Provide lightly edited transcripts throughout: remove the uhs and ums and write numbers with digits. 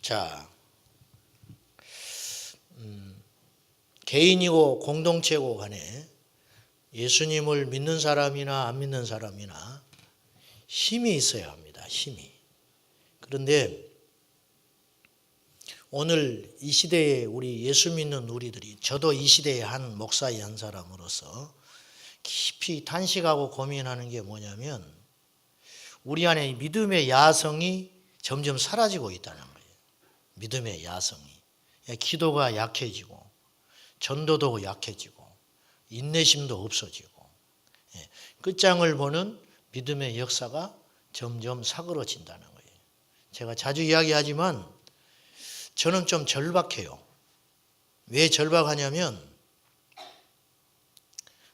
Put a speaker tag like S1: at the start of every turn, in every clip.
S1: 자, 개인이고 공동체고 간에 예수님을 믿는 사람이나 안 믿는 사람이나 힘이 있어야 합니다. 힘이. 그런데 오늘 이 시대에 우리 예수 믿는 우리들이, 저도 이 시대의 한 목사의 한 사람으로서 깊이 탄식하고 고민하는 게 뭐냐면, 우리 안에 믿음의 야성이 점점 사라지고 있다는 거예요. 믿음의 야성이. 기도가 약해지고, 전도도 약해지고, 인내심도 없어지고, 끝장을 보는 믿음의 역사가 점점 사그러진다는 거예요. 제가 자주 이야기하지만 저는 좀 절박해요. 왜 절박하냐면,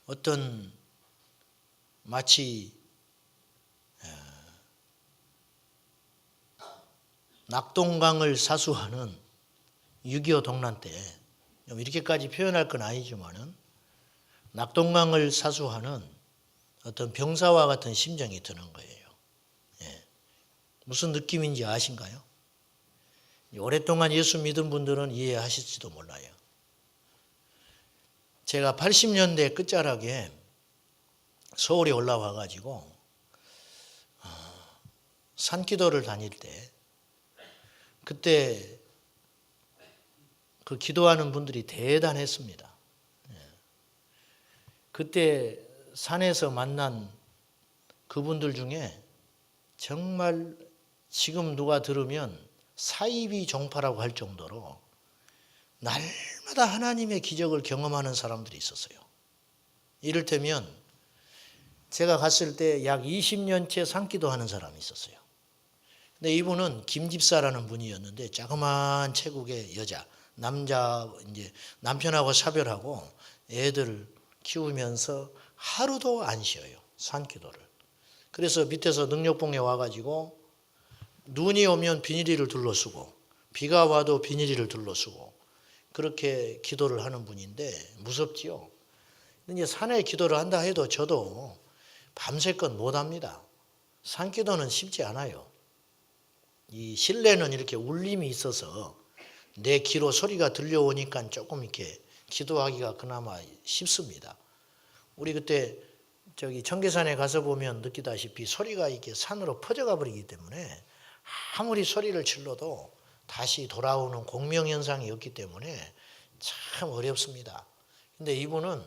S1: 어떤 마치 낙동강을 사수하는 6.25 동란 때, 이렇게까지 표현할 건 아니지만은 낙동강을 사수하는 어떤 병사와 같은 심정이 드는 거예요. 무슨 느낌인지 아신가요? 오랫동안 예수 믿은 분들은 이해하실지도 몰라요. 제가 80년대 끝자락에 서울에 올라와 가지고 산기도를 다닐 때, 그때 그 기도하는 분들이 대단했습니다. 그때 산에서 만난 그분들 중에 정말 지금 누가 들으면 사이비 종파라고 할 정도로 날마다 하나님의 기적을 경험하는 사람들이 있었어요. 이를테면 제가 갔을 때 약 20년째 산기도 하는 사람이 있었어요. 근데 이분은 김 집사라는 분이었는데, 자그마한 체국의 여자, 남자, 이제 남편하고 사별하고 애들 키우면서 하루도 안 쉬어요, 산기도를. 그래서 밑에서 능력봉에 와가지고 눈이 오면 비닐이를 둘러쓰고, 비가 와도 비닐이를 둘러쓰고, 그렇게 기도를 하는 분인데 무섭지요. 근데 산에 기도를 한다 해도 저도 밤새껏 못합니다. 산기도는 쉽지 않아요. 이 실내는 이렇게 울림이 있어서 내 귀로 소리가 들려오니까 조금 이렇게 기도하기가 그나마 쉽습니다. 우리 그때 저기 청계산에 가서 보면 느끼다시피 소리가 이렇게 산으로 퍼져가 버리기 때문에 아무리 소리를 질러도 다시 돌아오는 공명현상이 없기 때문에 참 어렵습니다. 근데 이분은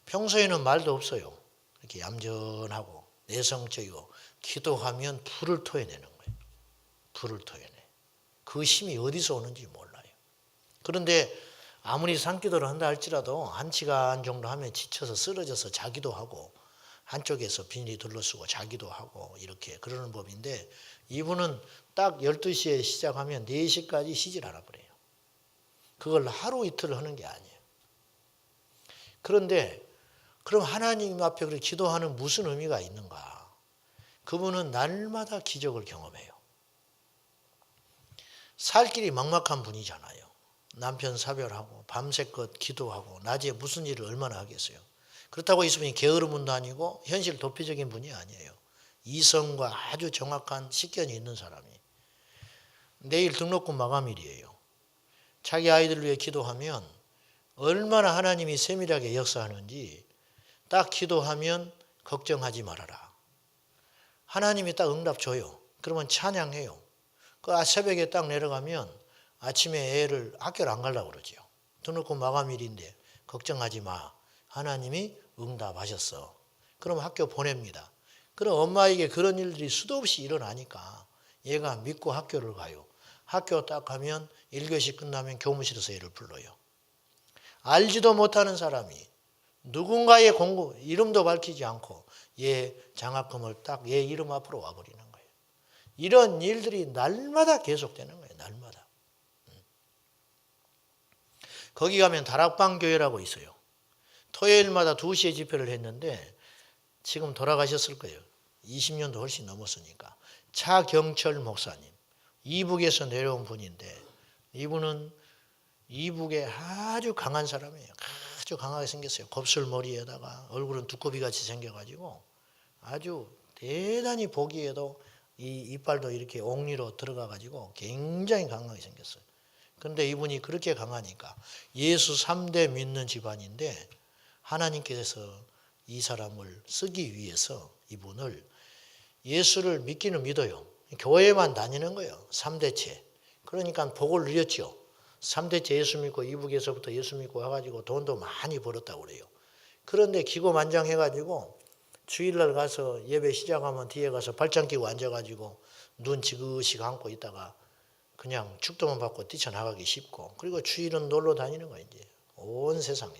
S1: 평소에는 말도 없어요. 이렇게 얌전하고 내성적이고, 기도하면 불을 토해내는 거예요. 불을 토해내. 그 힘이 어디서 오는지 몰라요. 그런데 아무리 산기도를 한다 할지라도 1시간 정도 하면 지쳐서 쓰러져서 자기도 하고, 한쪽에서 비닐이 둘러쓰고 자기도 하고, 이렇게 그러는 법인데, 이분은 딱 12시에 시작하면 4시까지 쉬질 않아 버려요. 그걸 하루 이틀 하는 게 아니에요. 그런데 그럼 하나님 앞에 그렇게 기도하는 무슨 의미가 있는가? 그분은 날마다 기적을 경험해요. 살 길이 막막한 분이잖아요. 남편 사별하고 밤새껏 기도하고 낮에 무슨 일을 얼마나 하겠어요. 그렇다고 이분이 게으른 분도 아니고 현실 도피적인 분이 아니에요. 이성과 아주 정확한 식견이 있는 사람이. 내일 등록금 마감일이에요. 자기 아이들을 위해 기도하면 얼마나 하나님이 세밀하게 역사하는지, 딱 기도하면 걱정하지 말아라, 하나님이 딱 응답 줘요. 그러면 찬양해요. 그 새벽에 딱 내려가면 아침에 애를 학교를 안 가려고 그러죠. 등록금 마감일인데 걱정하지 마, 하나님이 응답하셨어. 그럼 학교 보냅니다. 그럼 엄마에게 그런 일들이 수도 없이 일어나니까 얘가 믿고 학교를 가요. 학교 딱 가면 1교시 끝나면 교무실에서 얘를 불러요. 알지도 못하는 사람이 누군가의 공부, 이름도 밝히지 않고 얘 장학금을 딱 얘 이름 앞으로 와버리는 거예요. 이런 일들이 날마다 계속되는 거예요. 날마다. 거기 가면 다락방 교회라고 있어요. 토요일마다 2시에 집회를 했는데 지금 돌아가셨을 거예요. 20년도 훨씬 넘었으니까. 차경철 목사님, 이북에서 내려온 분인데, 이분은 이북에 아주 강한 사람이에요. 아주 강하게 생겼어요. 곱슬머리에다가 얼굴은 두꺼비같이 생겨가지고 아주 대단히 보기에도 이 이빨도 이렇게 옥리로 들어가 가지고 굉장히 강하게 생겼어요. 그런데 이분이 그렇게 강하니까 예수 3대 믿는 집안인데 하나님께서 이 사람을 쓰기 위해서 이분을 예수를 믿기는 믿어요. 교회만 다니는 거예요. 3대째. 그러니까 복을 누렸죠. 3대째 예수 믿고 이북에서부터 예수 믿고 와가지고 돈도 많이 벌었다고 그래요. 그런데 기고만장해가지고 주일날 가서 예배 시작하면 뒤에 가서 발장 끼고 앉아가지고 눈 지그시 감고 있다가 그냥 축도만 받고 뛰쳐나가기 쉽고, 그리고 주일은 놀러 다니는 거예요. 이제 온 세상에.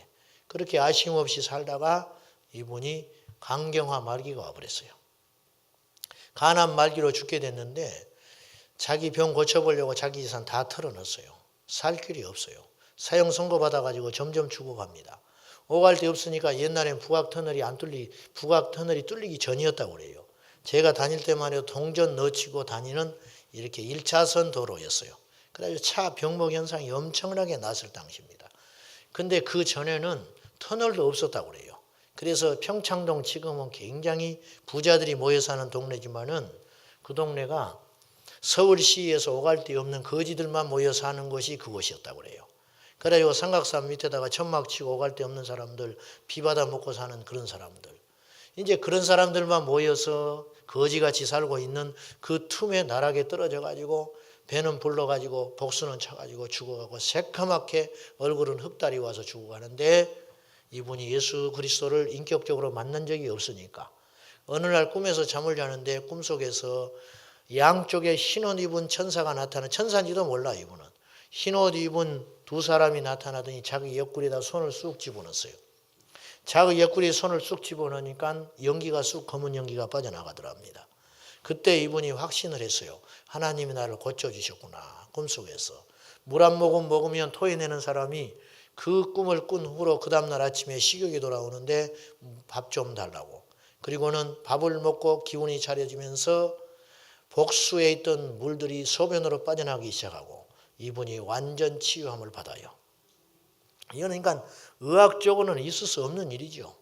S1: 그렇게 아쉬움 없이 살다가 이분이 간경화 말기가 와버렸어요. 간암 말기로 죽게 됐는데 자기 병 고쳐보려고 자기 재산 다 털어넣었어요. 살 길이 없어요. 사형 선고 받아가지고 점점 죽어갑니다. 오갈 데 없으니까 옛날엔 부각 터널이 뚫리기 전이었다고 그래요. 제가 다닐 때만 해도 동전 넣치고 다니는 이렇게 1차선 도로였어요. 그래서 차 병목 현상이 엄청나게 났을 당시입니다. 근데 그 전에는 터널도 없었다고 그래요. 그래서 평창동 지금은 굉장히 부자들이 모여 사는 동네지만은 그 동네가 서울시에서 오갈 데 없는 거지들만 모여 사는 곳이 그곳이었다고 그래요. 그래가지고 삼각산 밑에다가 천막 치고 오갈 데 없는 사람들, 비받아 먹고 사는 그런 사람들. 이제 그런 사람들만 모여서 거지같이 살고 있는 그 틈에 나락에 떨어져 가지고 배는 불러 가지고 복수는 쳐 가지고 죽어가고 새카맣게 얼굴은 흑달이 와서 죽어가는데 이분이 예수 그리스도를 인격적으로 만난 적이 없으니까 어느 날 꿈에서 잠을 자는데 꿈속에서 양쪽에 흰옷 입은 천사가 천사인지도 몰라. 이분은 흰옷 입은 두 사람이 나타나더니 자기 옆구리에다 손을 쑥 집어넣었어요. 자기 옆구리에 손을 쑥 집어넣으니까 연기가 쑥 검은 연기가 빠져나가더랍니다. 그때 이분이 확신을 했어요. 하나님이 나를 고쳐주셨구나. 꿈속에서 물 한 모금 먹으면 토해내는 사람이 그 꿈을 꾼 후로 그 다음날 아침에 식욕이 돌아오는데 밥 좀 달라고. 그리고는 밥을 먹고 기운이 차려지면서 복수에 있던 물들이 소변으로 빠져나가기 시작하고 이분이 완전 치유함을 받아요. 이거는 그러니까 의학적으로는 있을 수 없는 일이죠.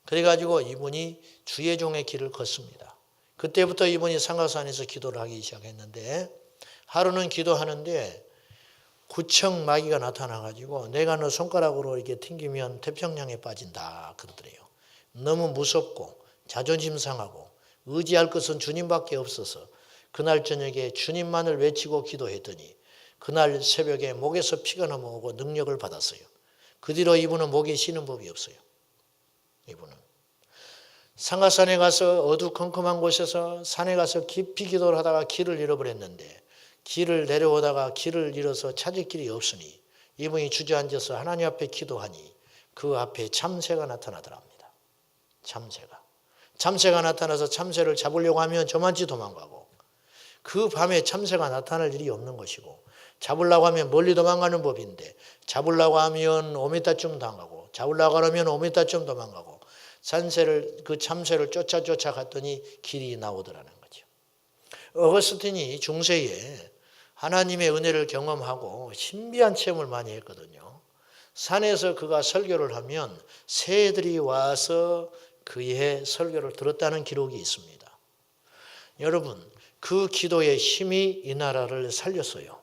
S1: 그래가지고 이분이 주의 종의 길을 걷습니다. 그때부터 이분이 삼각산에서 기도를 하기 시작했는데 하루는 기도하는데 구청 마귀가 나타나가지고 내가 너 손가락으로 이렇게 튕기면 태평양에 빠진다 그러더래요. 너무 무섭고 자존심 상하고 의지할 것은 주님밖에 없어서 그날 저녁에 주님만을 외치고 기도했더니 그날 새벽에 목에서 피가 넘어오고 능력을 받았어요. 그 뒤로 이분은 목에 쉬는 법이 없어요. 이분은 상하산에 가서 어두컴컴한 곳에서 산에 가서 깊이 기도를 하다가 길을 잃어버렸는데 길을 내려오다가 길을 잃어서 찾을 길이 없으니 이분이 주저앉아서 하나님 앞에 기도하니 그 앞에 참새가 나타나더랍니다. 참새가 나타나서 참새를 잡으려고 하면 저만치 도망가고 그 밤에 참새가 나타날 일이 없는 것이고 잡으려고 하면 멀리 도망가는 법인데 잡으려고 하면 5m쯤 도망가고 잡으려고 하면 5m쯤 도망가고 그 참새를 쫓아 갔더니 길이 나오더라는 거죠. 어거스틴이 중세에 하나님의 은혜를 경험하고 신비한 체험을 많이 했거든요. 산에서 그가 설교를 하면 새들이 와서 그의 설교를 들었다는 기록이 있습니다. 여러분, 그 기도의 힘이 이 나라를 살렸어요.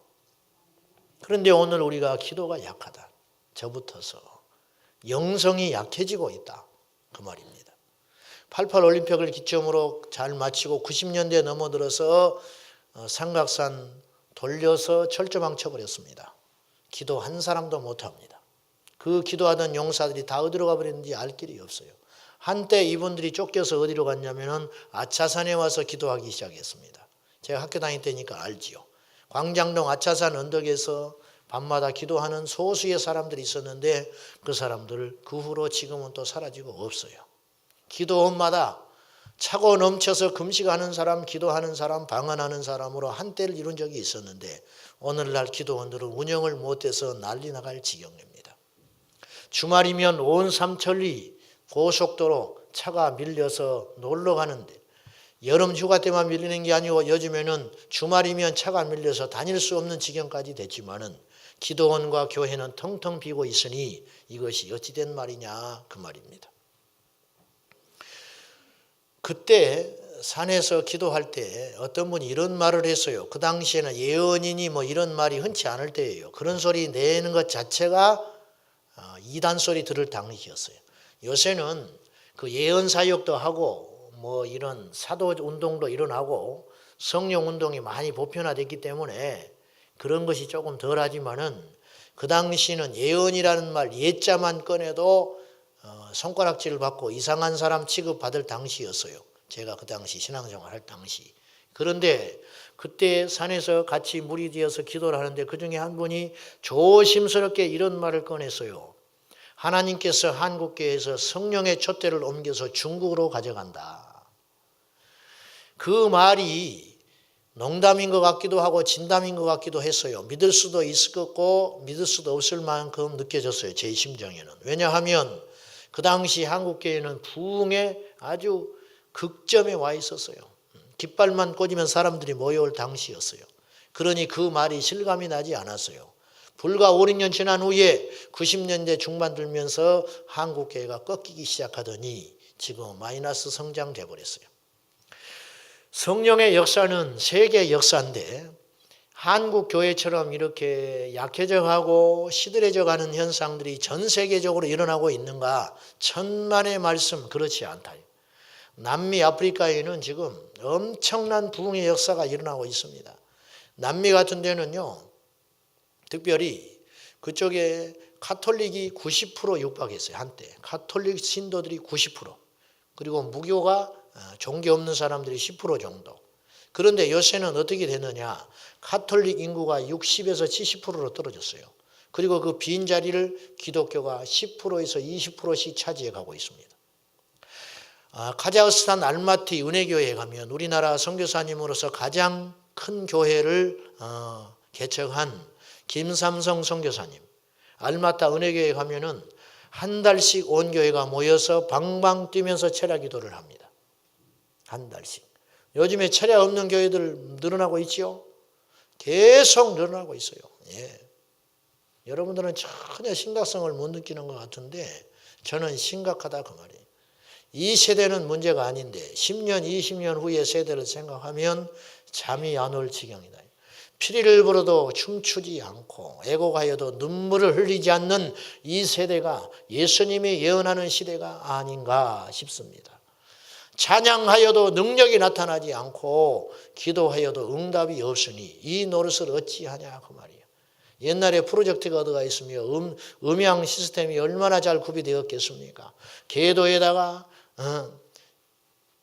S1: 그런데 오늘 우리가 기도가 약하다. 저부터서 영성이 약해지고 있다. 그 말입니다. 88 올림픽을 기점으로 잘 마치고 90년대에 넘어들어서 삼각산 돌려서 철조망 쳐버렸습니다. 기도 한 사람도 못합니다. 그 기도하던 용사들이 다 어디로 가버렸는지 알 길이 없어요. 한때 이분들이 쫓겨서 어디로 갔냐면 아차산에 와서 기도하기 시작했습니다. 제가 학교 다닐 때니까 알지요. 광장동 아차산 언덕에서 밤마다 기도하는 소수의 사람들이 있었는데 그 사람들 그 후로 지금은 또 사라지고 없어요. 기도원마다 차고 넘쳐서 금식하는 사람, 기도하는 사람, 방언하는 사람으로 한때를 이룬 적이 있었는데 오늘날 기도원들은 운영을 못해서 난리 나갈 지경입니다. 주말이면 온 삼천리 고속도로 차가 밀려서 놀러 가는데 여름 휴가 때만 밀리는 게 아니고 요즘에는 주말이면 차가 밀려서 다닐 수 없는 지경까지 됐지만은 기도원과 교회는 텅텅 비고 있으니 이것이 어찌된 말이냐 그 말입니다. 그때 산에서 기도할 때 어떤 분이 이런 말을 했어요. 그 당시에는 예언이니 뭐 이런 말이 흔치 않을 때예요. 그런 소리 내는 것 자체가 이단 소리 들을 당시였어요. 요새는 그 예언 사역도 하고 뭐 이런 사도 운동도 일어나고 성령 운동이 많이 보편화됐기 때문에 그런 것이 조금 덜하지만은 그 당시는 예언이라는 말 예자만 꺼내도 손가락질을 받고 이상한 사람 취급받을 당시였어요. 제가 그 당시 신앙생활 할 당시. 그런데 그때 산에서 같이 무리 되어서 기도를 하는데 그중에 한 분이 조심스럽게 이런 말을 꺼냈어요. 하나님께서 한국교회에서 성령의 촛대를 옮겨서 중국으로 가져간다. 그 말이 농담인 것 같기도 하고 진담인 것 같기도 했어요. 믿을 수도 있을 것 같고 믿을 수도 없을 만큼 느껴졌어요. 제 심정에는. 왜냐하면 그 당시 한국교회는 부흥의 아주 극점에 와 있었어요. 깃발만 꽂으면 사람들이 모여올 당시였어요. 그러니 그 말이 실감이 나지 않았어요. 불과 5, 6년 지난 후에 90년대 중반 들면서 한국교회가 꺾이기 시작하더니 지금 마이너스 성장돼 버렸어요. 성령의 역사는 세계 역사인데 한국 교회처럼 이렇게 약해져 가고 시들해져 가는 현상들이 전 세계적으로 일어나고 있는가? 천만의 말씀 그렇지 않다. 남미 아프리카에는 지금 엄청난 부흥의 역사가 일어나고 있습니다. 남미 같은 데는요. 특별히 그쪽에 가톨릭이 90% 육박했어요. 한때. 가톨릭 신도들이 90%. 그리고 무교가 종교 없는 사람들이 10% 정도. 그런데 요새는 어떻게 되느냐. 가톨릭 인구가 60에서 70%로 떨어졌어요. 그리고 그 빈자리를 기독교가 10%에서 20%씩 차지해 가고 있습니다. 카자흐스탄 알마티 은혜교회에 가면 우리나라 선교사님으로서 가장 큰 교회를 개척한 김삼성 선교사님, 알마타 은혜교회에 가면은 한 달씩 온 교회가 모여서 방방 뛰면서 철야 기도를 합니다. 한 달씩. 요즘에 철야 없는 교회들 늘어나고 있지요? 계속 늘어나고 있어요. 예. 여러분들은 전혀 심각성을 못 느끼는 것 같은데 저는 심각하다 그 말이에요. 이 세대는 문제가 아닌데 10년, 20년 후의 세대를 생각하면 잠이 안 올 지경이다. 피리를 불어도 춤추지 않고 애곡하여도 눈물을 흘리지 않는 이 세대가 예수님이 예언하는 시대가 아닌가 싶습니다. 찬양하여도 능력이 나타나지 않고 기도하여도 응답이 없으니 이 노릇을 어찌하냐 그 말이에요. 옛날에 프로젝트가 어디가 있으며 음향 시스템이 얼마나 잘 구비되었겠습니까? 궤도에다가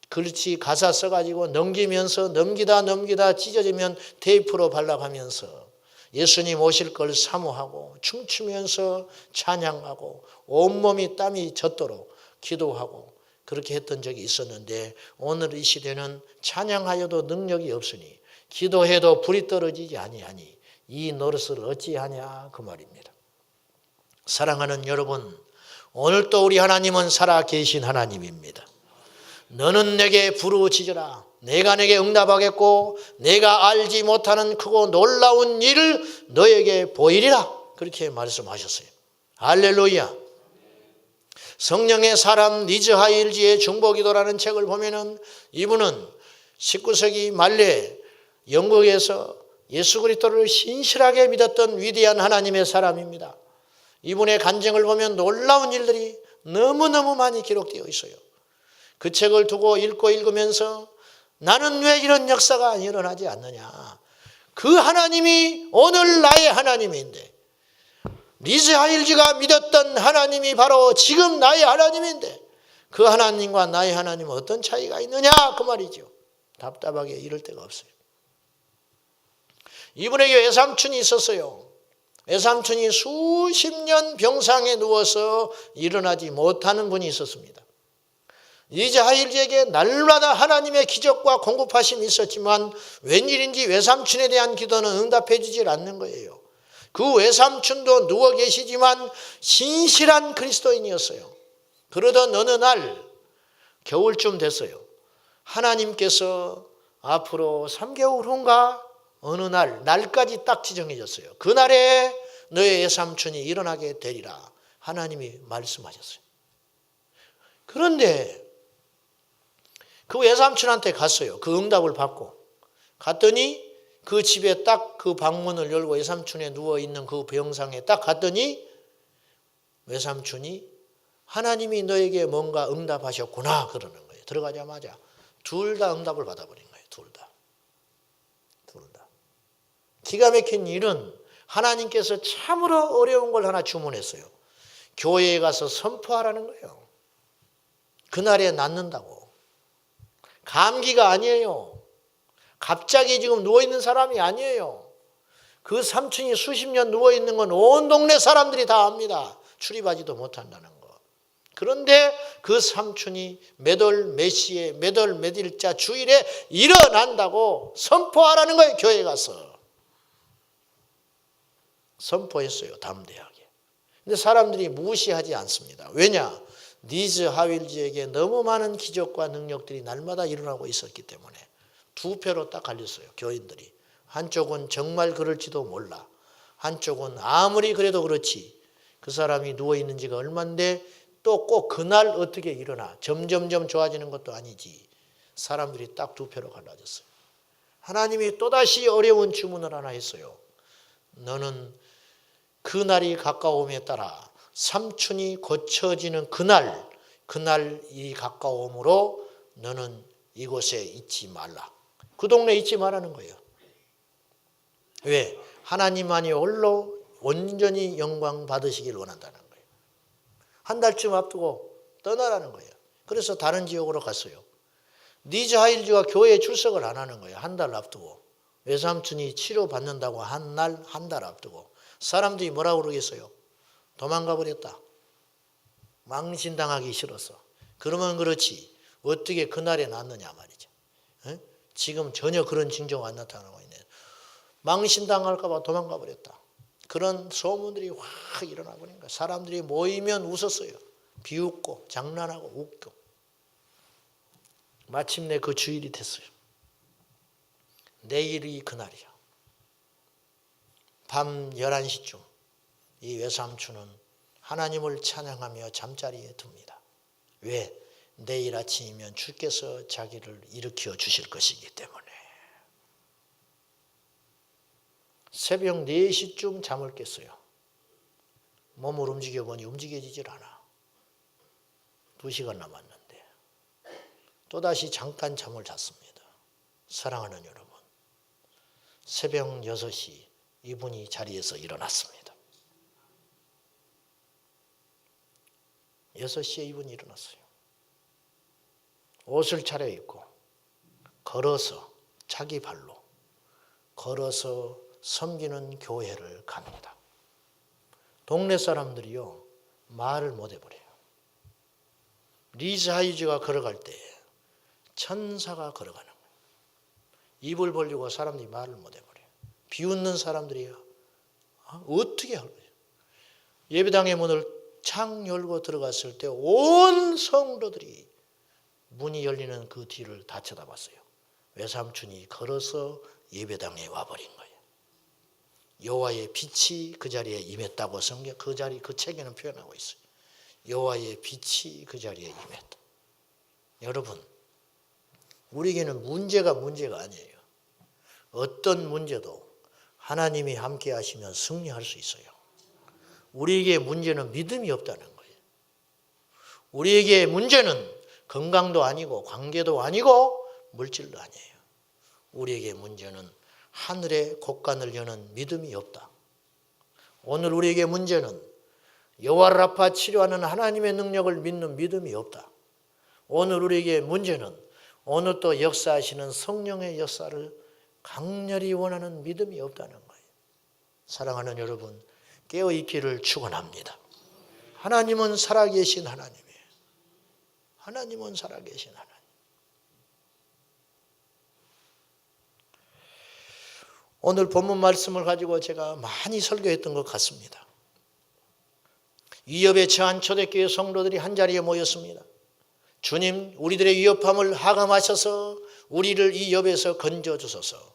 S1: 글씨 가사 써가지고 넘기다 찢어지면 테이프로 발라가면서 예수님 오실 걸 사모하고 춤추면서 찬양하고 온몸이 땀이 젖도록 기도하고 그렇게 했던 적이 있었는데 오늘 이 시대는 찬양하여도 능력이 없으니 기도해도 불이 떨어지지 아니하니 이 노릇을 어찌하냐 그 말입니다. 사랑하는 여러분, 오늘도 우리 하나님은 살아계신 하나님입니다. 너는 내게 부르짖으라. 내가 내게 응답하겠고 내가 알지 못하는 크고 놀라운 일을 너에게 보이리라. 그렇게 말씀하셨어요. 할렐루야. 성령의 사람 니즈 하일지의 중보기도라는 책을 보면은 이분은 19세기 말래 영국에서 예수 그리스도를 신실하게 믿었던 위대한 하나님의 사람입니다. 이분의 간증을 보면 놀라운 일들이 너무너무 많이 기록되어 있어요. 그 책을 두고 읽으면서 나는 왜 이런 역사가 일어나지 않느냐. 그 하나님이 오늘 나의 하나님인데 리즈 하일지가 믿었던 하나님이 바로 지금 나의 하나님인데 그 하나님과 나의 하나님은 어떤 차이가 있느냐 그 말이죠. 답답하게 이럴 데가 없어요. 이분에게 외삼촌이 있었어요. 외삼촌이 수십 년 병상에 누워서 일어나지 못하는 분이 있었습니다. 리즈 하일지에게 날마다 하나님의 기적과 공급하심이 있었지만 웬일인지 외삼촌에 대한 기도는 응답해 주질 않는 거예요. 그 외삼촌도 누워 계시지만 신실한 그리스도인이었어요. 그러던 어느 날 겨울쯤 됐어요. 하나님께서 앞으로 3개월 후인가 어느 날까지 딱 지정해졌어요. 그날에 너의 외삼촌이 일어나게 되리라. 하나님이 말씀하셨어요. 그런데 그 외삼촌한테 갔어요. 그 응답을 받고. 갔더니 그 집에 딱 그 방문을 열고 외삼촌에 누워있는 그 병상에 딱 갔더니 외삼촌이 하나님이 너에게 뭔가 응답하셨구나 그러는 거예요. 들어가자마자 둘 다 응답을 받아버린 거예요. 둘 다. 기가 막힌 일은 하나님께서 참으로 어려운 걸 하나 주문했어요. 교회에 가서 선포하라는 거예요. 그날에 낫는다고. 감기가 아니에요. 갑자기 지금 누워있는 사람이 아니에요. 그 삼촌이 수십 년 누워있는 건 온 동네 사람들이 다 압니다. 출입하지도 못한다는 거. 그런데 그 삼촌이 몇 월 몇 시에 몇 월 몇 일자 주일에 일어난다고 선포하라는 거예요. 교회에 가서. 선포했어요. 담대하게. 근데 사람들이 무시하지 않습니다. 왜냐? 니즈 하윌즈에게 너무 많은 기적과 능력들이 날마다 일어나고 있었기 때문에 두 표로 딱 갈렸어요. 교인들이. 한쪽은 정말 그럴지도 몰라. 한쪽은 아무리 그래도 그렇지. 그 사람이 누워있는 지가 얼만데 또 꼭 그날 어떻게 일어나. 점점점 좋아지는 것도 아니지. 사람들이 딱 두 표로 갈라졌어요. 하나님이 또다시 어려운 주문을 하나 했어요. 너는 그날이 가까움에 따라 삼촌이 고쳐지는 그날이 가까움으로 너는 이곳에 있지 말라. 그 동네에 있지 말라는 거예요. 왜? 하나님만이 홀로 온전히 영광 받으시길 원한다는 거예요. 한 달쯤 앞두고 떠나라는 거예요. 그래서 다른 지역으로 갔어요. 니즈 하일즈가 교회에 출석을 안 하는 거예요. 한 달 앞두고. 외삼촌이 치료받는다고 한 달 앞두고. 사람들이 뭐라고 그러겠어요? 도망가 버렸다. 망신당하기 싫어서. 그러면 그렇지. 어떻게 그날에 낫느냐 말이죠. 에? 지금 전혀 그런 징조가 안 나타나고 있네. 망신당할까 봐 도망가 버렸다. 그런 소문들이 확 일어나 버린 거야. 사람들이 모이면 웃었어요. 비웃고 장난하고 웃고. 마침내 그 주일이 됐어요. 내일이 그날이야. 밤 11시쯤 이 외삼촌은 하나님을 찬양하며 잠자리에 듭니다. 왜? 내일 아침이면 주께서 자기를 일으켜 주실 것이기 때문에. 새벽 4시쯤 잠을 깼어요. 몸을 움직여보니 움직여지질 않아. 2시간 남았는데 또다시 잠깐 잠을 잤습니다. 사랑하는 여러분, 새벽 6시 이분이 자리에서 일어났습니다. 6시에 이분이 일어났어요. 옷을 차려입고 걸어서 자기 발로 걸어서 섬기는 교회를 갑니다. 동네 사람들이요 말을 못 해버려요. 니즈 하일즈가 걸어갈 때 천사가 걸어가는 거예요. 입을 벌리고 사람들이 말을 못 해버려요. 비웃는 사람들이요 어떻게 할 거예요. 예배당의 문을 창 열고 들어갔을 때 온 성도들이 문이 열리는 그 뒤를 다 쳐다봤어요. 외삼촌이 걸어서 예배당에 와버린 거예요. 여호와의 빛이 그 자리에 임했다고 성경 그 책에는 표현하고 있어요. 여호와의 빛이 그 자리에 임했다. 여러분, 우리에게는 문제가 아니에요. 어떤 문제도 하나님이 함께 하시면 승리할 수 있어요. 우리에게 문제는 믿음이 없다는 거예요. 우리에게 문제는 건강도 아니고 관계도 아니고 물질도 아니에요. 우리에게 문제는 하늘의 곳간을 여는 믿음이 없다. 오늘 우리에게 문제는 여호와 라파 치료하는 하나님의 능력을 믿는 믿음이 없다. 오늘 우리에게 문제는 오늘 또 역사하시는 성령의 역사를 강렬히 원하는 믿음이 없다는 거예요. 사랑하는 여러분, 깨어있기를 축원합니다. 하나님은 살아계신 하나님이에요. 하나님은 살아계신 하나님. 오늘 본문 말씀을 가지고 제가 많이 설교했던 것 같습니다. 위협에 처한 초대교회 성도들이 한자리에 모였습니다. 주님, 우리들의 위협함을 하감하셔서 우리를 이 위협에서 건져주소서.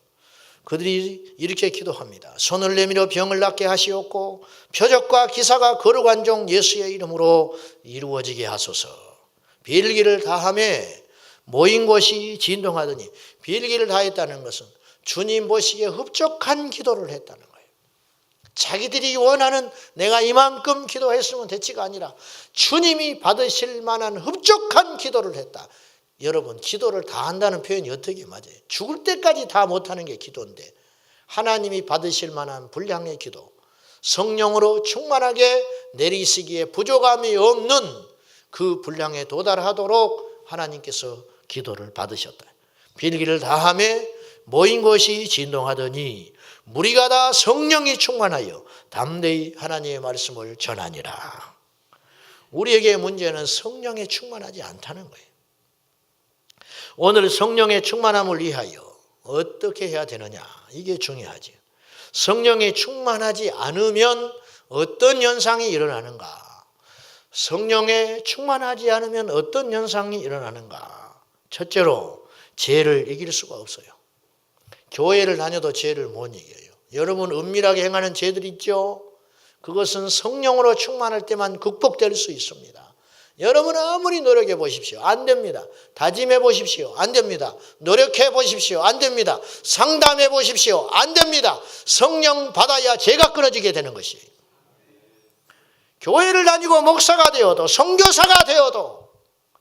S1: 그들이 이렇게 기도합니다. 손을 내밀어 병을 낫게 하시옵고 표적과 기사가 거룩한 종 예수의 이름으로 이루어지게 하소서. 빌기를 다하며 모인 곳이 진동하더니 빌기를 다했다는 것은 주님 보시기에 흡족한 기도를 했다는 거예요. 자기들이 원하는 내가 이만큼 기도했으면 됐지가 아니라 주님이 받으실 만한 흡족한 기도를 했다. 여러분, 기도를 다 한다는 표현이 어떻게 맞아요? 죽을 때까지 다 못하는 게 기도인데 하나님이 받으실 만한 분량의 기도, 성령으로 충만하게 내리시기에 부족함이 없는 그 분량에 도달하도록 하나님께서 기도를 받으셨다. 빌기를 다하며 모인 곳이 진동하더니 무리가 다 성령이 충만하여 담대히 하나님의 말씀을 전하니라. 우리에게 문제는 성령에 충만하지 않다는 거예요. 오늘 성령의 충만함을 위하여 어떻게 해야 되느냐, 이게 중요하지. 성령에 충만하지 않으면 어떤 현상이 일어나는가? 성령에 충만하지 않으면 어떤 현상이 일어나는가? 첫째로 죄를 이길 수가 없어요. 교회를 다녀도 죄를 못 이겨요. 여러분, 은밀하게 행하는 죄들 있죠? 그것은 성령으로 충만할 때만 극복될 수 있습니다. 여러분 아무리 노력해 보십시오. 안 됩니다. 다짐해 보십시오. 안 됩니다. 노력해 보십시오. 안 됩니다. 상담해 보십시오. 안 됩니다. 성령 받아야 죄가 끊어지게 되는 것이에요. 교회를 다니고 목사가 되어도 선교사가 되어도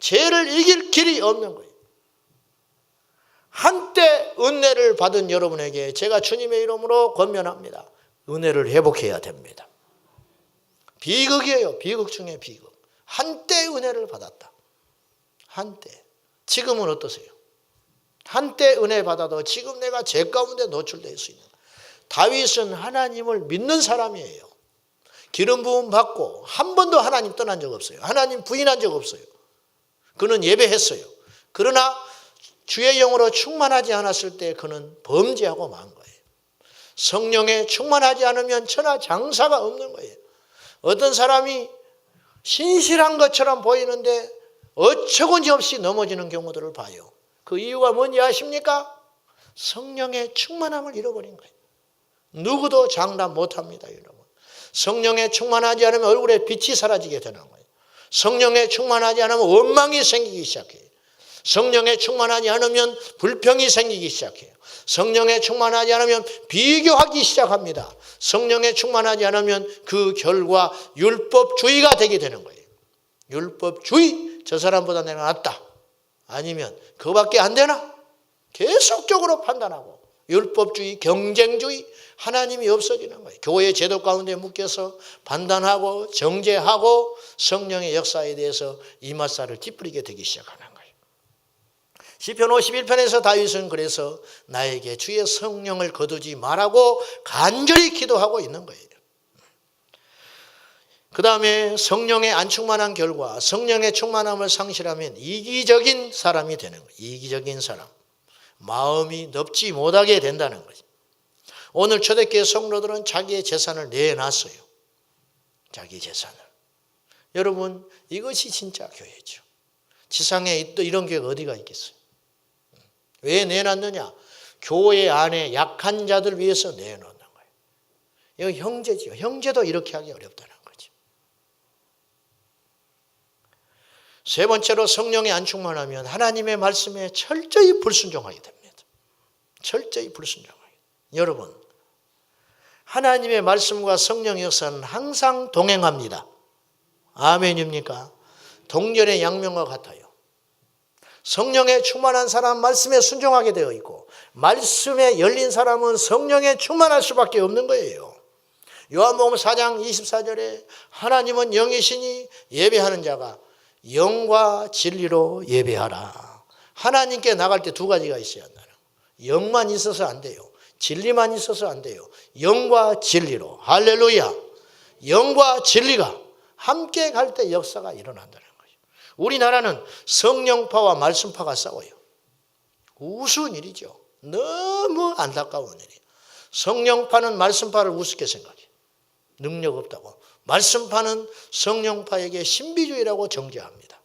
S1: 죄를 이길 길이 없는 거예요. 한때 은혜를 받은 여러분에게 제가 주님의 이름으로 권면합니다. 은혜를 회복해야 됩니다. 비극이에요. 비극 중에 비극. 한때 은혜를 받았다. 한때. 지금은 어떠세요? 한때 은혜 받아도 지금 내가 죄 가운데 노출될 수 있는. 다윗은 하나님을 믿는 사람이에요. 기름 부음 받고 한 번도 하나님 떠난 적 없어요. 하나님 부인한 적 없어요. 그는 예배했어요. 그러나 주의 영으로 충만하지 않았을 때 그는 범죄하고 만 거예요. 성령에 충만하지 않으면 천하 장사가 없는 거예요. 어떤 사람이 신실한 것처럼 보이는데 어처구니 없이 넘어지는 경우들을 봐요. 그 이유가 뭔지 아십니까? 성령의 충만함을 잃어버린 거예요. 누구도 장담 못합니다, 여러분. 성령에 충만하지 않으면 얼굴에 빛이 사라지게 되는 거예요. 성령에 충만하지 않으면 원망이 생기기 시작해요. 성령에 충만하지 않으면 불평이 생기기 시작해요. 성령에 충만하지 않으면 비교하기 시작합니다. 성령에 충만하지 않으면 그 결과 율법주의가 되게 되는 거예요. 율법주의, 저 사람보다 내가 낫다. 아니면 그거밖에 안 되나? 계속적으로 판단하고 율법주의, 경쟁주의, 하나님이 없어지는 거예요. 교회 제도 가운데 묶여서 판단하고 정죄하고 성령의 역사에 대해서 이맛살을 찌푸리게 되기 시작하는 거예요. 시편 51편에서 다윗은 그래서 나에게 주의 성령을 거두지 말라고 간절히 기도하고 있는 거예요. 그 다음에 성령에 안 충만한 결과 성령의 충만함을 상실하면 이기적인 사람이 되는 거예요. 이기적인 사람. 마음이 넓지 못하게 된다는 거죠. 오늘 초대교회 성도들은 자기의 재산을 내놨어요. 자기 재산을. 여러분, 이것이 진짜 교회죠. 지상에 또 이런 교회가 어디가 있겠어요? 왜 내놨느냐? 교회 안에 약한 자들 위해서 내놓는 거예요. 이거 형제지요. 형제도 이렇게 하기 어렵다는 거죠. 세 번째로 성령이 안 충만하면 하나님의 말씀에 철저히 불순종하게 됩니다. 철저히 불순종하게. 여러분, 하나님의 말씀과 성령의 역사는 항상 동행합니다. 아멘입니까? 동전의 양면과 같아요. 성령에 충만한 사람은 말씀에 순종하게 되어 있고 말씀에 열린 사람은 성령에 충만할 수밖에 없는 거예요. 요한복음 4장 24절에 하나님은 영이시니 예배하는 자가 영과 진리로 예배하라. 하나님께 나갈 때 두 가지가 있어야 한다는 거예요. 영만 있어서 안 돼요. 진리만 있어서 안 돼요. 영과 진리로. 할렐루야. 영과 진리가 함께 갈 때 역사가 일어난다는 거예요. 우리나라는 성령파와 말씀파가 싸워요. 우스운 일이죠. 너무 안타까운 일이에요. 성령파는 말씀파를 우습게 생각해요. 능력 없다고. 말씀파는 성령파에게 신비주의라고 정죄합니다.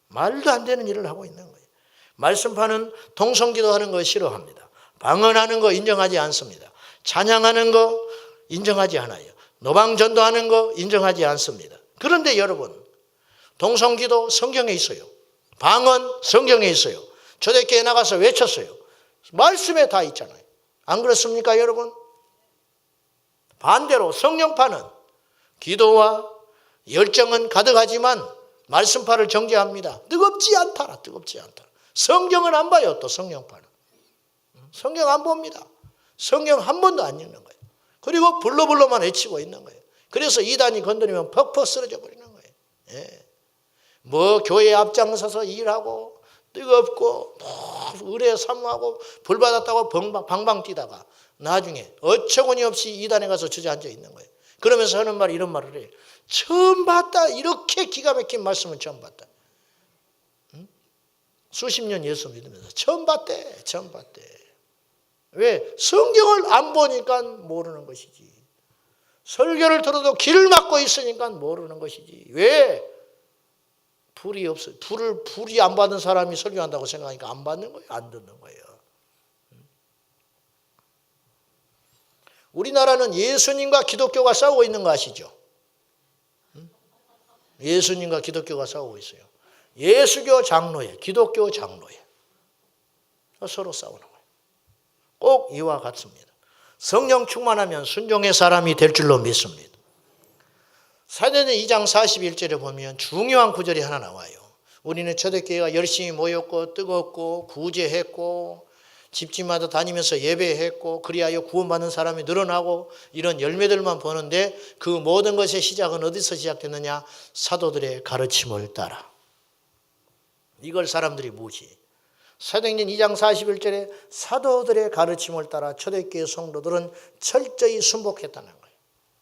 S1: 말도 안 되는 일을 하고 있는 거예요. 말씀파는 통성기도하는 거 싫어합니다. 방언하는 거 인정하지 않습니다. 찬양하는 거 인정하지 않아요. 노방전도하는 거 인정하지 않습니다. 그런데 여러분, 동성기도 성경에 있어요. 방언 성경에 있어요. 초대교회 나가서 외쳤어요. 말씀에 다 있잖아요. 안 그렇습니까, 여러분? 반대로 성령파는 기도와 열정은 가득하지만 말씀파를 정죄합니다. 뜨겁지 않다라, 뜨겁지 않다라. 성경은 안 봐요, 또 성령파는. 성경 안 봅니다. 성경 한 번도 안 읽는 거예요. 그리고 불러불러만 외치고 있는 거예요. 그래서 이단이 건드리면 퍽퍽 쓰러져 버리는 거예요. 예. 뭐 교회 앞장서서 일하고 뜨겁고 의뢰 사모하고 불 받았다고 방방 뛰다가 나중에 어처구니 없이 이단에 가서 주저앉아 있는 거예요. 그러면서 하는 말이 이런 말을 해요. 처음 봤다. 이렇게 기가 막힌 말씀은 처음 봤다. 응? 수십 년 예수 믿으면서 처음 봤대. 처음 봤대. 왜? 성경을 안 보니까 모르는 것이지. 설교를 들어도 길을 막고 있으니까 모르는 것이지. 왜? 불이 없어요. 불이 안 받는 사람이 설교한다고 생각하니까 안 받는 거예요. 안 듣는 거예요. 우리나라는 예수님과 기독교가 싸우고 있는 거 아시죠? 예수님과 기독교가 싸우고 있어요. 예수교 장로회, 기독교 장로회. 서로 싸우는 거예요. 꼭 이와 같습니다. 성령 충만하면 순종의 사람이 될 줄로 믿습니다. 사도행전 2장 41절에 보면 중요한 구절이 하나 나와요. 우리는 초대교회가 열심히 모였고 뜨겁고 구제했고 집집마다 다니면서 예배했고 그리하여 구원받는 사람이 늘어나고 이런 열매들만 보는데 그 모든 것의 시작은 어디서 시작됐느냐? 사도들의 가르침을 따라. 이걸 사람들이 무시. 사도행전 2장 41절에 사도들의 가르침을 따라 초대교회 성도들은 철저히 순복했다는 거예요.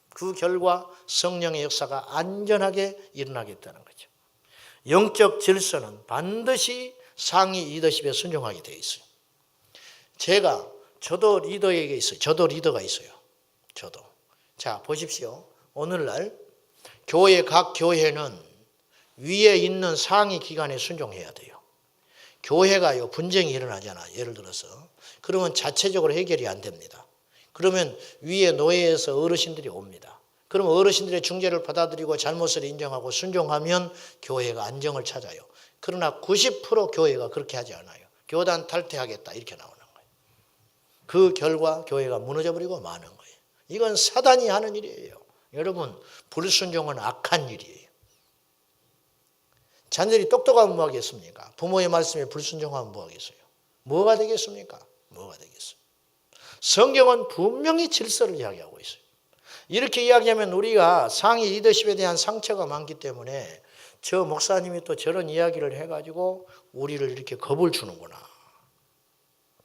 S1: 그 결과 성령의 역사가 안전하게 일어나겠다는 거죠. 영적 질서는 반드시 상위 리더십에 순종하게 되어 있어요. 저도 리더에게 있어요. 저도 리더가 있어요. 저도. 자, 보십시오. 오늘날 각 교회는 위에 있는 상위 기관에 순종해야 돼요. 교회가요, 분쟁이 일어나잖아. 예를 들어서. 그러면 자체적으로 해결이 안 됩니다. 그러면 위에 노예에서 어르신들이 옵니다. 그럼 어르신들의 중재를 받아들이고 잘못을 인정하고 순종하면 교회가 안정을 찾아요. 그러나 90% 교회가 그렇게 하지 않아요. 교단 탈퇴하겠다 이렇게 나오는 거예요. 그 결과 교회가 무너져버리고 마는 거예요. 이건 사단이 하는 일이에요. 여러분, 불순종은 악한 일이에요. 자녀들이 똑똑하면 뭐 하겠습니까? 부모의 말씀에 불순종하면 뭐 하겠어요? 뭐가 되겠습니까? 뭐가 되겠어요? 성경은 분명히 질서를 이야기하고 있어요. 이렇게 이야기하면 우리가 상위 리더십에 대한 상처가 많기 때문에 저 목사님이 또 저런 이야기를 해가지고 우리를 이렇게 겁을 주는구나.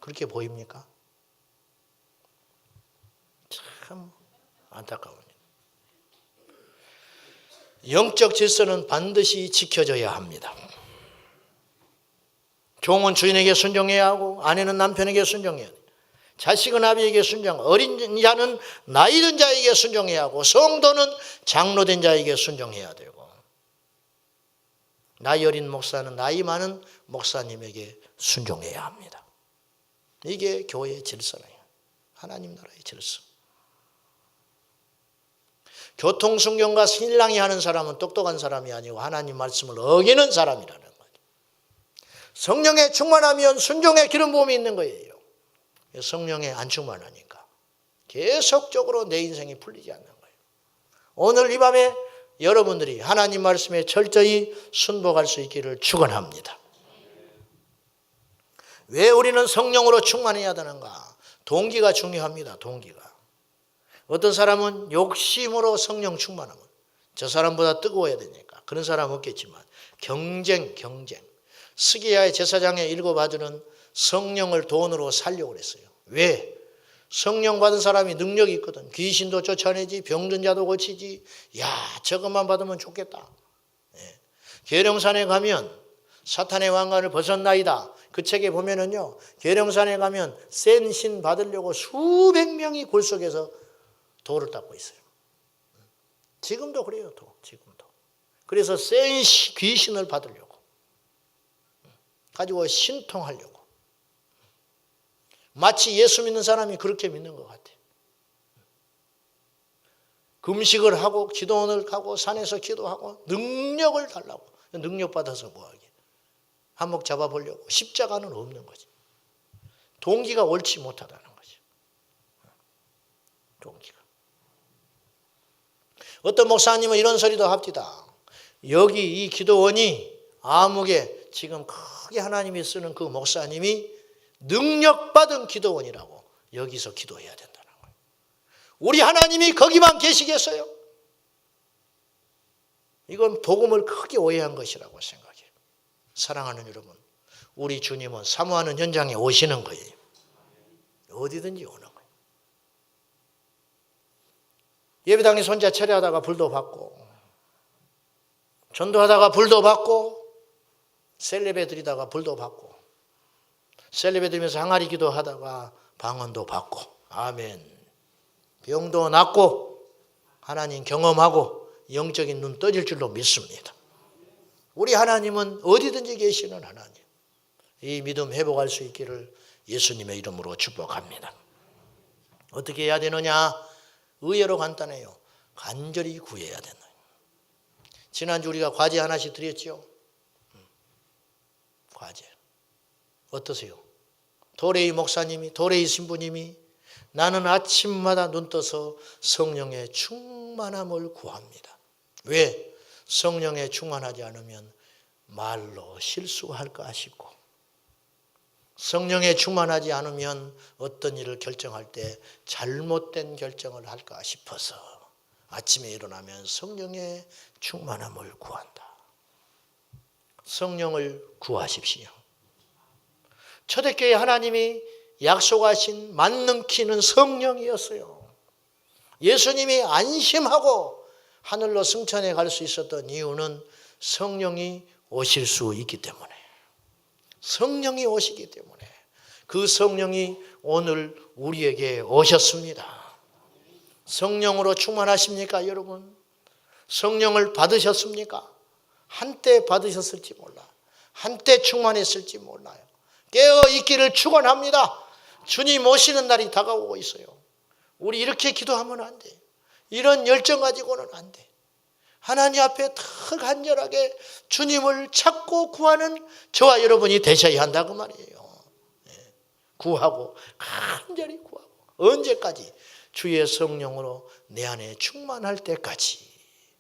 S1: 그렇게 보입니까? 참 안타까워요. 영적 질서는 반드시 지켜져야 합니다. 종은 주인에게 순종해야 하고 아내는 남편에게 순종해야 돼요. 자식은 아비에게 순종, 어린 자는 나이 든 자에게 순종해야 하고 성도는 장로된 자에게 순종해야 되고 나이 어린 목사는 나이 많은 목사님에게 순종해야 합니다. 이게 교회의 질서예요. 하나님 나라의 질서. 교통순경과 신랑이 하는 사람은 똑똑한 사람이 아니고 하나님 말씀을 어기는 사람이라는 거죠. 성령에 충만하면 순종의 기름 부음이 있는 거예요. 성령에 안 충만하니까 계속적으로 내 인생이 풀리지 않는 거예요. 오늘 이 밤에 여러분들이 하나님 말씀에 철저히 순복할 수 있기를 축원합니다. 왜 우리는 성령으로 충만해야 되는가? 동기가 중요합니다. 동기가. 어떤 사람은 욕심으로 성령 충만하면 저 사람보다 뜨거워야 되니까 그런 사람 없겠지만 경쟁. 스기야의 제사장의 7 아들은 성령을 돈으로 살려고 그랬어요. 왜? 성령 받은 사람이 능력이 있거든. 귀신도 쫓아내지, 병든 자도 고치지. 야, 저것만 받으면 좋겠다. 계룡산에 가면 사탄의 왕관을 벗었나이다. 그 책에 보면은요, 계룡산에 가면 센 신 받으려고 수백 명이 골 속에서 돌을 닦고 있어요. 지금도 그래요, 지금도. 그래서 센 귀신을 받으려고. 가지고 신통하려고. 마치 예수 믿는 사람이 그렇게 믿는 것 같아요. 금식을 하고 기도원을 가고 산에서 기도하고 능력을 달라고. 능력 받아서 뭐하게. 한몫 잡아보려고. 십자가는 없는 거지. 동기가 옳지 못하다는 거죠. 동기가. 어떤 목사님은 이런 소리도 합디다. 여기 이 기도원이 암흑에 지금 크게 하나님이 쓰는 그 목사님이 능력받은 기도원이라고 여기서 기도해야 된다는 거예요. 우리 하나님이 거기만 계시겠어요? 이건 복음을 크게 오해한 것이라고 생각해요. 사랑하는 여러분, 우리 주님은 사모하는 현장에 오시는 거예요. 어디든지 오는 거예요. 예배당에 손자 차례하다가 불도 받고, 전도하다가 불도 받고, 셀레베 드리다가 불도 받고, 셀레베 드리면서 항아리 기도하다가 방언도 받고, 아멘. 병도 낫고 하나님 경험하고 영적인 눈 떠질 줄로 믿습니다. 우리 하나님은 어디든지 계시는 하나님. 이 믿음 회복할 수 있기를 예수님의 이름으로 축복합니다. 어떻게 해야 되느냐? 의외로 간단해요. 간절히 구해야 된다. 지난주 우리가 과제 하나씩 드렸죠. 과제. 어떠세요? 도레이 목사님이, 도레이 신부님이 나는 아침마다 눈 떠서 성령의 충만함을 구합니다. 왜? 성령에 충만하지 않으면 말로 실수할까 싶고, 성령에 충만하지 않으면 어떤 일을 결정할 때 잘못된 결정을 할까 싶어서 아침에 일어나면 성령의 충만함을 구한다. 성령을 구하십시오. 초대교회 하나님이 약속하신 만능키는 성령이었어요. 예수님이 안심하고 하늘로 승천해 갈 수 있었던 이유는 성령이 오실 수 있기 때문에, 성령이 오시기 때문에, 그 성령이 오늘 우리에게 오셨습니다. 성령으로 충만하십니까, 여러분? 성령을 받으셨습니까? 한때 받으셨을지 몰라. 한때 충만했을지 몰라요. 깨어 있기를 축원합니다. 주님 오시는 날이 다가오고 있어요. 우리 이렇게 기도하면 안 돼. 이런 열정 가지고는 안 돼. 하나님 앞에 더 간절하게 주님을 찾고 구하는 저와 여러분이 되셔야 한다 그 말이에요. 구하고 간절히 구하고 언제까지? 주의 성령으로 내 안에 충만할 때까지.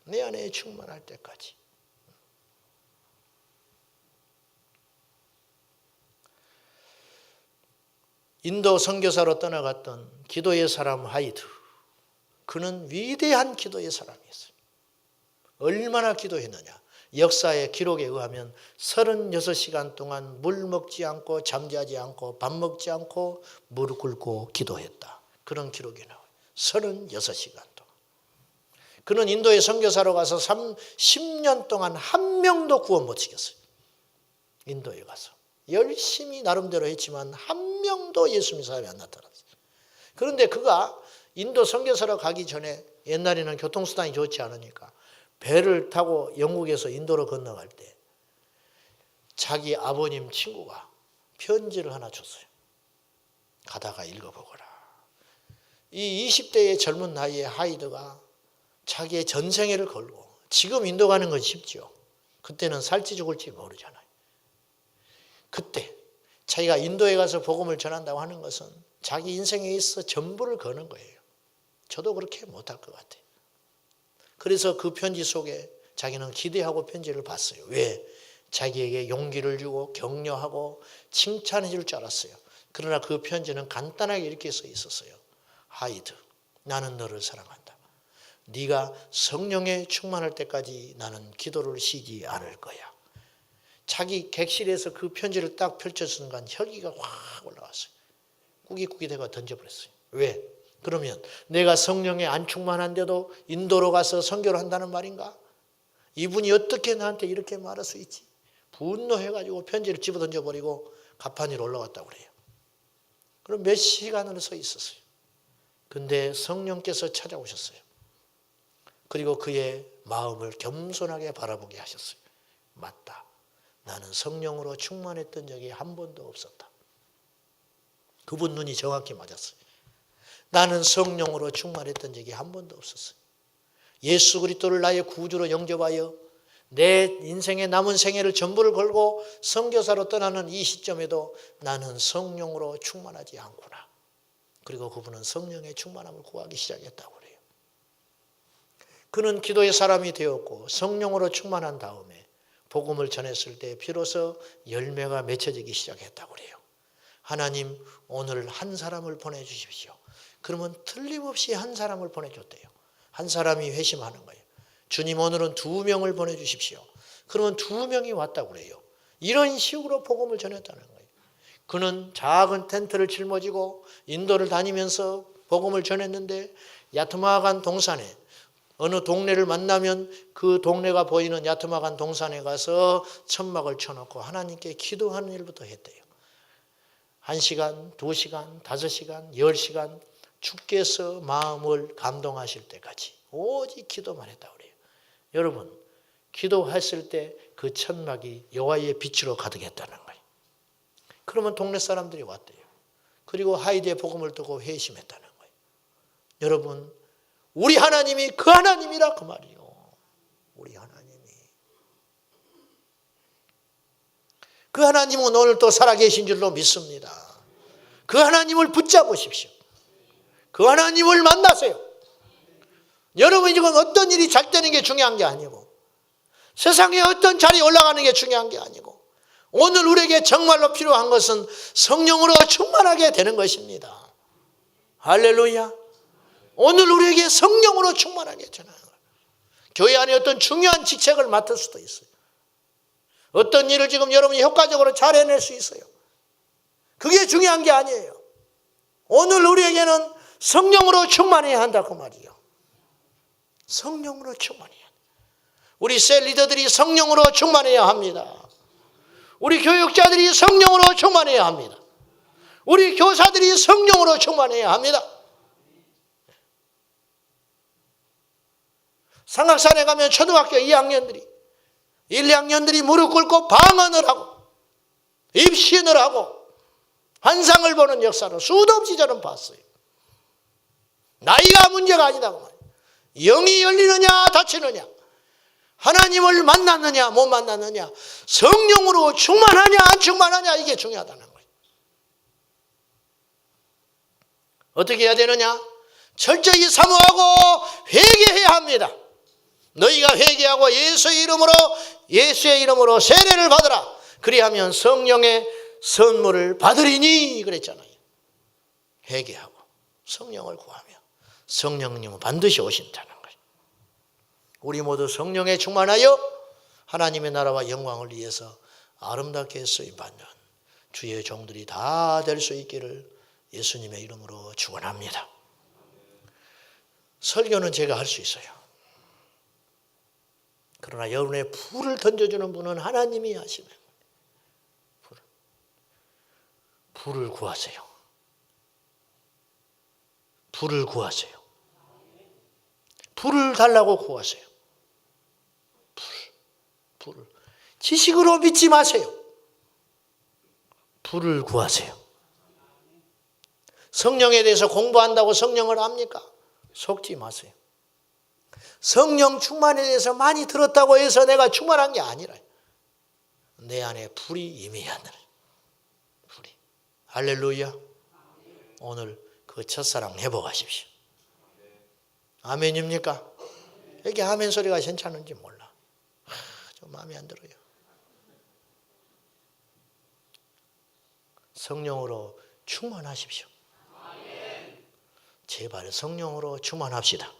S1: 내 안에 충만할 때까지. 인도 선교사로 떠나갔던 기도의 사람 하이드. 그는 위대한 기도의 사람이었어요. 얼마나 기도했느냐. 역사의 기록에 의하면 36시간 동안 물 먹지 않고 잠자지 않고 밥 먹지 않고 무릎 꿇고 기도했다. 그런 기록이 나와요. 36시간 동안. 그는 인도에 선교사로 가서 10년 동안 한 명도 구원 못 시켰어요. 인도에 가서. 열심히 나름대로 했지만 한 명도 예수 믿는 사람이 안 나타났어요. 그런데 그가 인도 선교사로 가기 전에 옛날에는 교통수단이 좋지 않으니까 배를 타고 영국에서 인도로 건너갈 때 자기 아버님 친구가 편지를 하나 줬어요. 가다가 읽어보거라. 이 20대의 젊은 나이에 하이드가 자기의 전생애를 걸고, 지금 인도 가는 건 쉽죠. 그때는 살지 죽을지 모르잖아요. 그때 자기가 인도에 가서 복음을 전한다고 하는 것은 자기 인생에 있어 전부를 거는 거예요. 저도 그렇게 못할 것 같아요. 그래서 그 편지 속에 자기는 기대하고 편지를 봤어요. 왜? 자기에게 용기를 주고 격려하고 칭찬해 줄 줄 알았어요. 그러나 그 편지는 간단하게 이렇게 써 있었어요. 하이드, 나는 너를 사랑한다. 네가 성령에 충만할 때까지 나는 기도를 쉬지 않을 거야. 자기 객실에서 그 편지를 딱 펼쳤는 순간 혈기가 확 올라왔어요. 꾸깃꾸깃해가 던져버렸어요. 왜? 그러면 내가 성령에 안 충만한데도 인도로 가서 선교를 한다는 말인가? 이분이 어떻게 나한테 이렇게 말할 수 있지? 분노해가지고 편지를 집어던져버리고 가판 위로 올라왔다고 그래요. 그럼 몇 시간을 서 있었어요. 근데 성령께서 찾아오셨어요. 그리고 그의 마음을 겸손하게 바라보게 하셨어요. 맞다. 나는 성령으로 충만했던 적이 한 번도 없었다. 그분 눈이 정확히 맞았어요. 나는 성령으로 충만했던 적이 한 번도 없었어요. 예수 그리스도를 나의 구주로 영접하여 내 인생의 남은 생애를 전부를 걸고 선교사로 떠나는 이 시점에도 나는 성령으로 충만하지 않구나. 그리고 그분은 성령의 충만함을 구하기 시작했다고 그래요. 그는 기도의 사람이 되었고 성령으로 충만한 다음에 복음을 전했을 때 비로소 열매가 맺혀지기 시작했다고 그래요. 하나님, 오늘 한 사람을 보내주십시오. 그러면 틀림없이 한 사람을 보내줬대요. 한 사람이 회심하는 거예요. 주님, 오늘은 2명을 보내주십시오. 그러면 2명이 왔다고 그래요. 이런 식으로 복음을 전했다는 거예요. 그는 작은 텐트를 짊어지고 인도를 다니면서 복음을 전했는데 야트마간 동산에 어느 동네를 만나면 그 동네가 보이는 야트마간 동산에 가서 천막을 쳐놓고 하나님께 기도하는 일부터 했대요. 1시간, 2시간, 5시간, 10시간 주께서 마음을 감동하실 때까지 오직 기도만 했다고 그래요. 여러분, 기도했을 때 그 천막이 여호와의 빛으로 가득했다는 거예요. 그러면 동네 사람들이 왔대요. 그리고 하이드의 복음을 듣고 회심했다는 거예요. 여러분, 우리 하나님이 그 하나님이라 그 말이요. 우리 하나님이. 그 하나님은 오늘 또 살아계신 줄로 믿습니다. 그 하나님을 붙잡으십시오. 그 하나님을 만나세요. 여러분이 지금 어떤 일이 잘 되는 게 중요한 게 아니고 세상에 어떤 자리에 올라가는 게 중요한 게 아니고 오늘 우리에게 정말로 필요한 것은 성령으로 충만하게 되는 것입니다. 할렐루야. 오늘 우리에게 성령으로 충만하게 되는 거예요. 교회 안에 어떤 중요한 직책을 맡을 수도 있어요. 어떤 일을 지금 여러분이 효과적으로 잘 해낼 수 있어요. 그게 중요한 게 아니에요. 오늘 우리에게는 성령으로 충만해야 한다 그 말이에요. 성령으로 충만해야 합니다. 우리 셀 리더들이 성령으로 충만해야 합니다. 우리 교육자들이 성령으로 충만해야 합니다. 우리 교사들이 성령으로 충만해야 합니다. 삼각산에 가면 초등학교 2학년들이 1, 2학년들이 무릎 꿇고 방언을 하고 입신을 하고 환상을 보는 역사를 수도 없이 저는 봤어요. 나이가 문제가 아니다고 말이에요. 영이 열리느냐 닫히느냐, 하나님을 만났느냐 못 만났느냐, 성령으로 충만하냐 안 충만하냐, 이게 중요하다는 거예요. 어떻게 해야 되느냐? 철저히 사모하고 회개해야 합니다. 너희가 회개하고 예수의 이름으로 세례를 받으라. 그리하면 성령의 선물을 받으리니 그랬잖아요. 회개하고 성령을 구하며 성령님은 반드시 오신다는 거예요. 우리 모두 성령에 충만하여 하나님의 나라와 영광을 위해서 아름답게 쓰임받는 주의 종들이 다 될 수 있기를 예수님의 이름으로 축원합니다. 설교는 제가 할 수 있어요. 그러나 여러분의 불을 던져주는 분은 하나님이 하시는 거예요. 불을 구하세요. 불을 구하세요. 불을 달라고 구하세요. 불을. 지식으로 믿지 마세요. 불을 구하세요. 성령에 대해서 공부한다고 성령을 압니까? 속지 마세요. 성령 충만에 대해서 많이 들었다고 해서 내가 충만한 게 아니라 내 안에 불이 임해야 한다. 불이. 할렐루야. 오늘 그 첫사랑 회복하십시오. 아멘입니까? 이렇게 아멘 소리가 괜찮은지 몰라. 좀 마음에 안 들어요. 성령으로 충만하십시오. 제발 성령으로 충만합시다.